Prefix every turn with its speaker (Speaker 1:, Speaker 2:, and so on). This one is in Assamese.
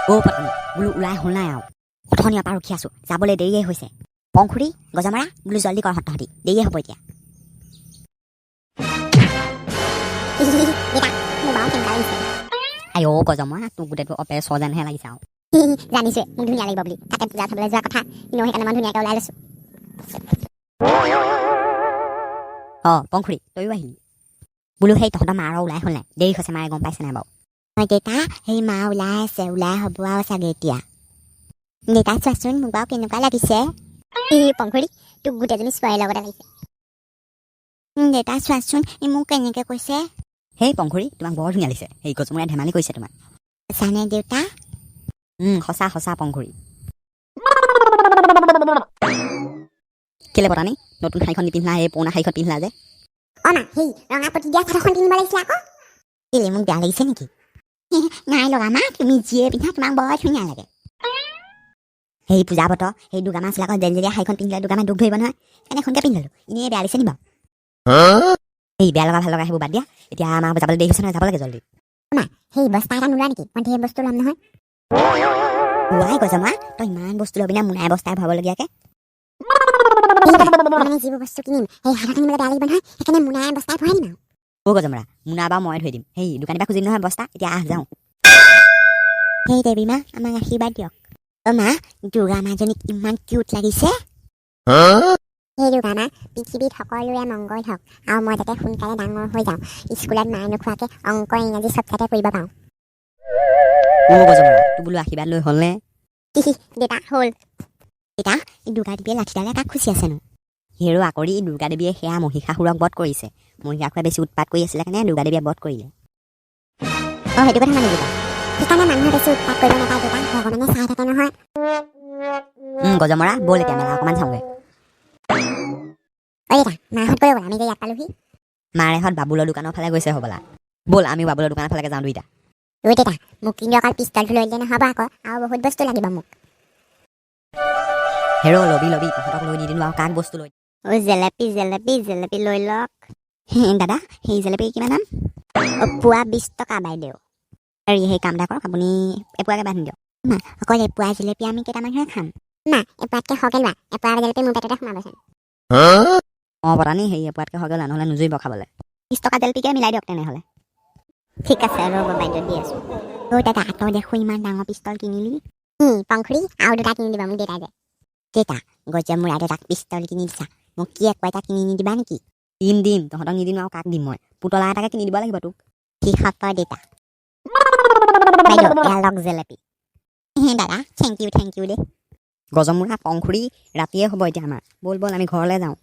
Speaker 1: অ' পত্নী বোলো ওলাই হ'ল নাই আৰু অথনিৰ পৰা ৰখি আছোঁ যাবলৈ দেৰিয়ে হৈছে পংখুৰী গজমৰা বোলো জল্দি কৰ তহঁতি দেৰিয়ে হ'ব এতিয়া আই অ' গজমৰা তোক গোটেইটো অপে যেনহে লাগিছে আৰু
Speaker 2: জানিছোঁ মোক ধুনীয়া লাগিব বুলি তাতে পূজা চাবলৈ যোৱা কথা কিন্তু সেইকাৰণে মই ধুনীয়াকৈ ওলাই লৈছোঁ
Speaker 1: অঁ পংখুৰী তয়ো আহিলি বোলো সেই তহঁতৰ মাৰ ওলাই হ'ল নাই দেৰি হৈছে মায়ে গম পাইছে নাই বাৰু
Speaker 2: হয় দেউতা সেই মা ওলাই আছে ওলাই হ'ব আৰু চাগে এতিয়া দেউতা চোৱাচোন মোক বাৰু কেনেকুৱা লাগিছে পংখুৰী তোক গোটেইজনী ছোৱালীৰ লগতে লাগিছে দেউতা চোৱাচোন মোক কেনেকৈ কৈছে
Speaker 1: সেই পংখুৰী তোমাক বৰ ধুনীয়া লাগিছে সেই গজমৰাই ধেমালি কৰিছে তোমাক
Speaker 2: জানে দেউতা
Speaker 1: সঁচা সঁচা পংখুৰী কেলে পতানি নতুন শাড়ীখন নিপিন্ধিলা এই পুৰণা শাড়ীখন পিন্ধিলা যে
Speaker 2: অঁ মা সেই ৰঙা পতি দিয়া চাদৰখন পিন্ধিব লাগিছিলে আকৌ কেলে মোক বেয়া লাগিছে নেকি নাই লগা মা তুমি যিয়ে পিন্ধা তোমাক বৰ ধুনীয়া লাগে
Speaker 1: সেই পূজা বতৰ সেই দুৰ্গা মাছ বিলাকৰ জেলজেলীয়া শাড়ীখন পিন্ধিলে দুৰ্গা মাছ দুখ ধৰিব নহয় সেইকাৰণে এখনকে পিন্ধিলোঁ এনেই বেয়া লাগিছে নি বাৰু এই বেয়া লগা ভাল লগা সেইবোৰ বাদ দিয়া এতিয়া আমাৰ যাবলৈ দেৰি হৈছে নহয় যাব লাগে জল্দি
Speaker 2: মা সেই বস্তা এটা নোলোৱা নেকি মই ধেৰ বস্তু ল'ম নহয়
Speaker 1: ওৱাই গজমা তই ইমান বস্তু ল'বি না মোনাই বস্তাই ভৰাবলগীয়াকৈ
Speaker 2: মানে যিবোৰ বস্তু কিনিম সেই হাতত আনিবলৈ বেয়া লাগিব নহয় সেইকাৰণে মোনাই বস্তাই ভৰাই দিম আৰু
Speaker 1: অ' গজমৰা মোনা বা মই ধৰি দিম সেই দোকানীৰ পৰা খুজিম নহয় বস্তা এতিয়া যাওঁ
Speaker 2: সেই দেৱী মা আমাক আশীৰ্বাদ দিয়ক অ' মা দুৰ্গা মাজনীক ইমান কিউট লাগিছে সেই দুৰ্গা মা পৃথিৱীত সকলোৰে মংগল হওক আৰু মই যাতে সোনকালে ডাঙৰ হৈ যাওঁ স্কুলত মাৰ নোখোৱাকৈ অংক ইংৰাজী চব যাতে কৰিব পাৰোঁ
Speaker 1: অ' গজমৰা তোৰ বোলো আশীৰ্বাদ লৈ হ'লনে
Speaker 2: দেউতা হ'ল দেউতা দুৰ্গা দেৱীয়ে লাঠিডালে কাক খুচি আছেনো
Speaker 1: হেৰ আকৰি দুৰ্গা দেৱীয়ে সেয়া মহিষাসুৰক বধ কৰিছে মহিষাসুৰে বেছি উৎপাত কৰি আছিলে কাৰণে দুৰ্গা দেৱীয়ে বধ কৰিলে
Speaker 2: অঁ সেইটো কথা মানে দেউতা সেইকাৰণে মানুহে বেছি উৎপাত কৰিব নাপায় দেউতা ভগৱানে চাই থাকে নহয়
Speaker 1: গজমৰা ব'ল এতিয়া মেলা অকণমান চাওঁগৈ
Speaker 2: অ' দেউতা মাহঁত গৈ গ'ল আমি যে ইয়াত পালোহি
Speaker 1: মাৰেহঁত বাবুলৰ দোকানৰ ফালে গৈছে হ'বলা ব'ল আমি বাবুলৰ দোকানৰ ফালে যাওঁ দুইটা
Speaker 2: ঐ দেউতা মোক কিন্তু অকল পিষ্টলটো লৈ দিলে নহ'ব আকৌ আৰু বহুত বস্তু লাগিব মোক
Speaker 1: হেৰ লবি তহঁতক লৈ নিদিলোঁ আৰু কাক বস্তু লৈ
Speaker 2: অ' জেলেপি লৈ লওক
Speaker 1: দাদা সেই জেলেপি কিমান দাম
Speaker 2: পোৱা 20 টকা বাইদেউ
Speaker 1: আৰু সেই কাম এটা কৰক আপুনি এপোৱাকৈ বান্ধি দিয়ক
Speaker 2: মা অকল এপোৱা জেলেপি আমি কেইটামানহে খাম মা এপোৱাতকৈ সৰহকৈ লোৱা এপোৱা জেলেপি মোৰ পেটতে সোমাবচোন
Speaker 1: অঁ পতানি সেই এপোৱাতকৈ সৰহকৈ লোৱা নহ'লে নুজুৰিব খাবলৈ 20 টকা জেলেপিকে মিলাই দিয়ক তেনেহ'লে
Speaker 2: ঠিক আছে ৰ'ব বাইদেউ দি আছোঁ অ' দাদা তই দেখোঁ ইমান ডাঙৰ পিষ্টল কিনিলি পংখুৰী আৰু দুটা কিনি দিবা মোক দেউতাই যে দেউতা গজমূৰা দেউতাক পিষ্টল কিনি দিছা মোক কি একো এটা কিনি নিদিবা নেকি
Speaker 1: দিম তহঁতক নিদিম আৰু কাক দিম মই পুতলা এটাকে কিনি দিব লাগিব তোক
Speaker 2: ঠিক হ'ব দেউতা বাইদেউ এয়া লওক জেলেপি দাদা থেংক ইউ দেই
Speaker 1: গজমূৰা পংখুৰী ৰাতিয়ে হ'ব এতিয়া আমাৰ ব'ল আমি ঘৰলৈ যাওঁ